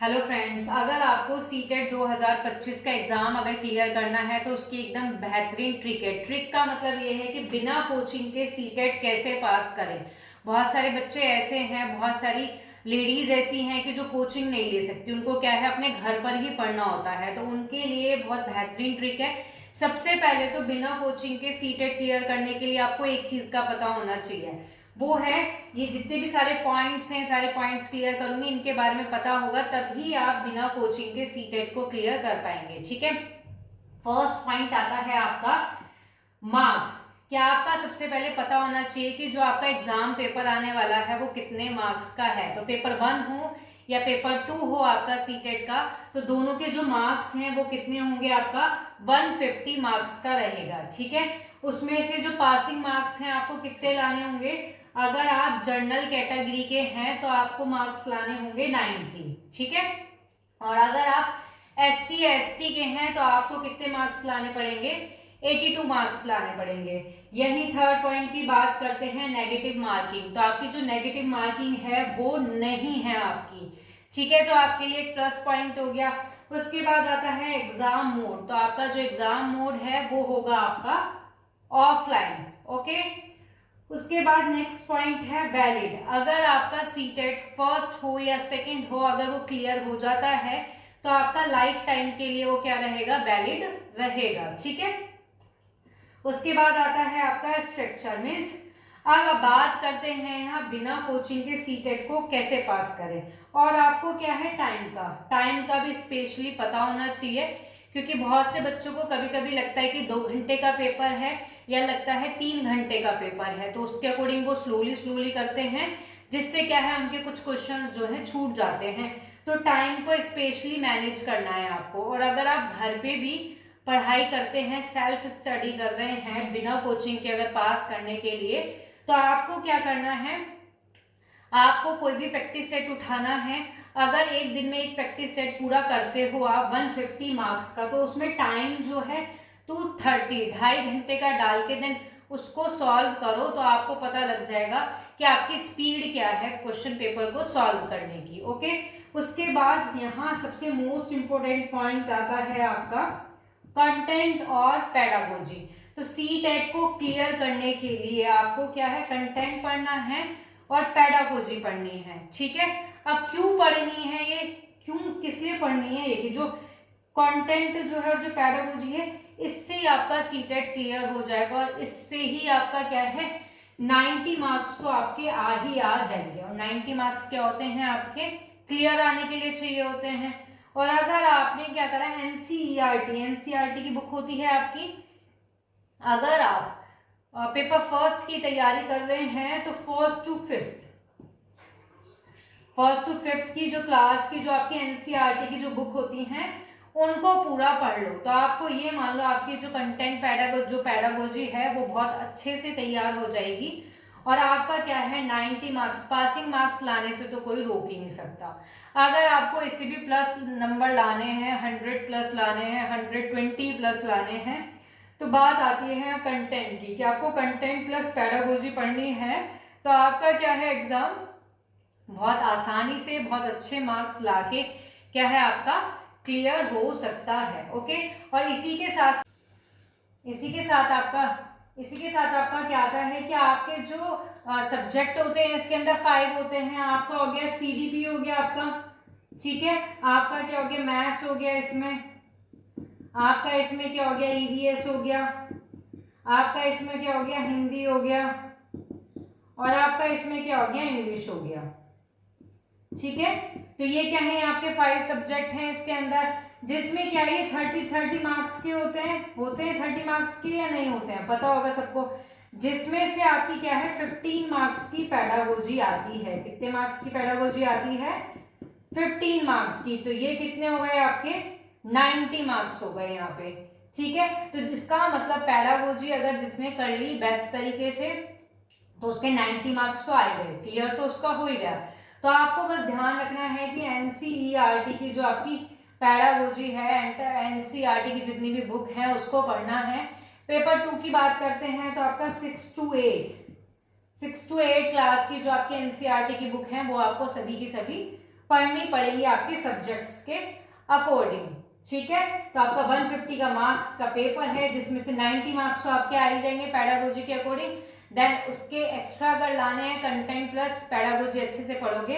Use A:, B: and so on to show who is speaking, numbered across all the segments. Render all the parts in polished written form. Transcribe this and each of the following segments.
A: Hello friends, अगर आपको CTET 2025 का एग्ज़ाम अगर क्लियर करना है तो उसकी एकदम बेहतरीन ट्रिक है। ट्रिक का मतलब ये है कि बिना कोचिंग के सीटेट कैसे पास करें। बहुत सारे बच्चे ऐसे हैं, बहुत सारी लेडीज़ ऐसी हैं कि जो कोचिंग नहीं ले सकती, उनको क्या है अपने घर पर ही पढ़ना होता है, तो उनके लिए बहुत बेहतरीन ट्रिक है। सबसे पहले तो बिना कोचिंग के सीटेट क्लियर करने के लिए आपको एक चीज़ का पता होना चाहिए, वो है ये जितने भी सारे पॉइंट्स हैं, सारे पॉइंट्स क्लियर करूंगी, इनके बारे में पता होगा तभी आप बिना कोचिंग के सीटेट को क्लियर कर पाएंगे। ठीक है, फर्स्ट पॉइंट आता है आपका मार्क्स। क्या आपका सबसे पहले पता होना चाहिए कि जो आपका एग्जाम पेपर आने वाला है वो कितने मार्क्स का है। तो पेपर 1 हो या पेपर 2 हो आपका सीटेट का, तो दोनों के जो मार्क्स हैं वो कितने होंगे, आपका 150 मार्क्स का रहेगा। ठीक है, उसमें से जो पासिंग मार्क्स हैं आपको कितने लाने होंगे, अगर आप जनरल कैटेगरी के हैं तो आपको मार्क्स लाने होंगे 90। ठीक है, और अगर आप SC ST के हैं तो आपको कितने मार्क्स लाने पड़ेंगे, 82 मार्क्स लाने पड़ेंगे। यही थर्ड पॉइंट की बात करते हैं नेगेटिव मार्किंग। तो आपकी जो नेगेटिव मार्किंग है वो नहीं है आपकी। ठीक है, तो आपके लिए एक प्लस पॉइंट हो गया। उसके बाद आता है एग्जाम मोड। तो आपका जो एग्जाम मोड है वो होगा आपका ऑफलाइन। ओके, उसके बाद नेक्स्ट पॉइंट है वैलिड। अगर आपका सीटेट फर्स्ट हो या सेकंड हो, अगर वो क्लियर हो जाता है तो आपका लाइफ टाइम के लिए वो क्या रहेगा, वैलिड रहेगा। ठीक है, उसके बाद आता है आपका स्ट्रक्चर मीन्स। अब बात करते हैं यहाँ बिना कोचिंग के सीटेट को कैसे पास करें। और आपको क्या है, टाइम का भी स्पेशली पता होना चाहिए, क्योंकि बहुत से बच्चों को कभी कभी लगता है कि 2 घंटे का पेपर है या लगता है 3 घंटे का पेपर है, तो उसके अकॉर्डिंग वो स्लोली करते हैं, जिससे क्या है उनके कुछ क्वेश्चंस जो है छूट जाते हैं। तो टाइम को स्पेशली मैनेज करना है आपको। और अगर आप घर पे भी पढ़ाई करते हैं, सेल्फ स्टडी कर रहे हैं बिना कोचिंग के अगर पास करने के लिए, तो आपको क्या करना है, आपको कोई भी प्रैक्टिस सेट उठाना है। अगर एक दिन में एक प्रैक्टिस सेट पूरा करते हो आप 150 मार्क्स का, तो उसमें टाइम जो है 230 2.5 घंटे का डाल के देन उसको सॉल्व करो, तो आपको पता लग जाएगा कि आपकी स्पीड क्या है क्वेश्चन पेपर को सॉल्व करने की। ओके, उसके बाद यहाँ सबसे मोस्ट इंपोर्टेंट पॉइंट आता है आपका कंटेंट और पेडागोजी। तो सीटेट को क्लियर करने के लिए आपको क्या है, कंटेंट पढ़ना है और पेडागोजी पढ़नी है। ठीक है, अब क्यों पढ़नी है ये, क्यों किस लिए पढ़नी है ये, कि जो कंटेंट जो है और जो पेडागोजी है, इससे ही आपका सीटेट क्लियर हो जाएगा और इससे ही आपका क्या है 90 मार्क्स तो आपके आ जाएंगे। और 90 मार्क्स क्या होते हैं, आपके क्लियर आने के लिए चाहिए होते हैं। और अगर आपने क्या करा, एनसीईआरटी की बुक होती है आपकी, अगर आप पेपर फर्स्ट की तैयारी कर रहे हैं तो फर्स्ट टू फिफ्थ की जो क्लास की जो आपकी एनसीईआरटी की जो बुक होती हैं उनको पूरा पढ़ लो, तो आपको ये मान लो आपकी जो कंटेंट पैडागोजी है वो बहुत अच्छे से तैयार हो जाएगी। और आपका क्या है 90 मार्क्स पासिंग मार्क्स लाने से तो कोई रोक ही नहीं सकता। अगर आपको इससे भी प्लस नंबर लाने हैं, 100 प्लस लाने हैं, 120 प्लस लाने हैं, तो बात आती है कंटेंट की कि आपको कंटेंट प्लस पैडागोजी पढ़नी है, तो आपका क्या है एग्जाम बहुत आसानी से बहुत अच्छे मार्क्स लाके क्या है आपका क्लियर हो सकता है। ओके, और इसी के साथ आपका क्या आता है कि आपके जो सब्जेक्ट होते हैं इसके अंदर 5 होते हैं। आपका हो गया CDP हो गया आपका, ठीक है, आपका क्या हो गया मैथ्स हो गया, इसमें आपका इसमें क्या हो गया EVS हो गया, आपका इसमें क्या हो गया हिंदी हो गया, और आपका इसमें क्या हो गया इंग्लिश हो गया। ठीक है, तो ये क्या है आपके 5 सब्जेक्ट हैं इसके अंदर, जिसमें क्या ये 30 मार्क्स के होते हैं 30 मार्क्स के या नहीं होते हैं, पता होगा सबको। जिसमें से आपकी क्या है 15 मार्क्स की पैडागोजी आती है। कितने मार्क्स की पैडागोजी आती है, 15 मार्क्स की। तो ये कितने हो गए आपके 90 मार्क्स हो गए यहाँ पे। ठीक है, तो जिसका मतलब पैडागोजी अगर जिसने कर ली बेस्ट तरीके से तो उसके 90 मार्क्स तो आए गए, क्लियर तो उसका हो ही गया। तो आपको बस ध्यान रखना है कि एनसीईआरटी की जो आपकी पैडागोजी है, एनसीईआरटी की जितनी भी बुक है उसको पढ़ना है। पेपर 2 की बात करते हैं तो आपका 6 to 8 क्लास की जो आपकी एनसीईआरटी की बुक है वो आपको सभी की सभी पढ़नी पड़ेंगी आपके सब्जेक्ट्स के अकॉर्डिंग, ठीक है। तो आपका 150 का मार्क्स का पेपर है, जिसमें से 90 मार्क्स तो आपके आ ही जाएंगे पेडागोजी के अकॉर्डिंग। देन उसके एक्स्ट्रा अगर लाने हैं कंटेंट प्लस पेडागोजी अच्छे से पढ़ोगे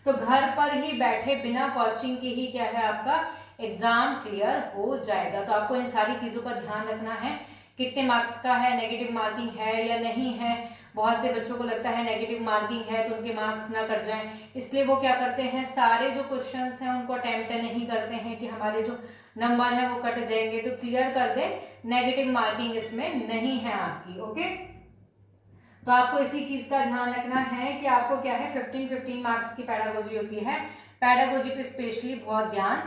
A: तो घर पर ही बैठे बिना कोचिंग के ही क्या है आपका एग्जाम क्लियर हो जाएगा। तो आपको इन सारी चीज़ों का ध्यान रखना है, कितने मार्क्स का है, नेगेटिव मार्किंग है या नहीं है। बहुत से बच्चों को लगता है नेगेटिव मार्किंग है तो उनके मार्क्स ना कट जाएं, इसलिए वो क्या करते हैं सारे जो क्वेश्चंस हैं उनको अटेम्प्ट नहीं करते हैं कि हमारे जो नंबर है वो कट जाएंगे। तो क्लियर कर दें, नेगेटिव मार्किंग इसमें नहीं है आपकी, ओके। तो आपको इसी चीज का ध्यान रखना है कि आपको क्या है 15 मार्क्स की पेडागोजी होती है, पेडागोजी पे स्पेशली बहुत ध्यान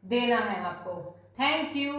A: देना है आपको। Thank you.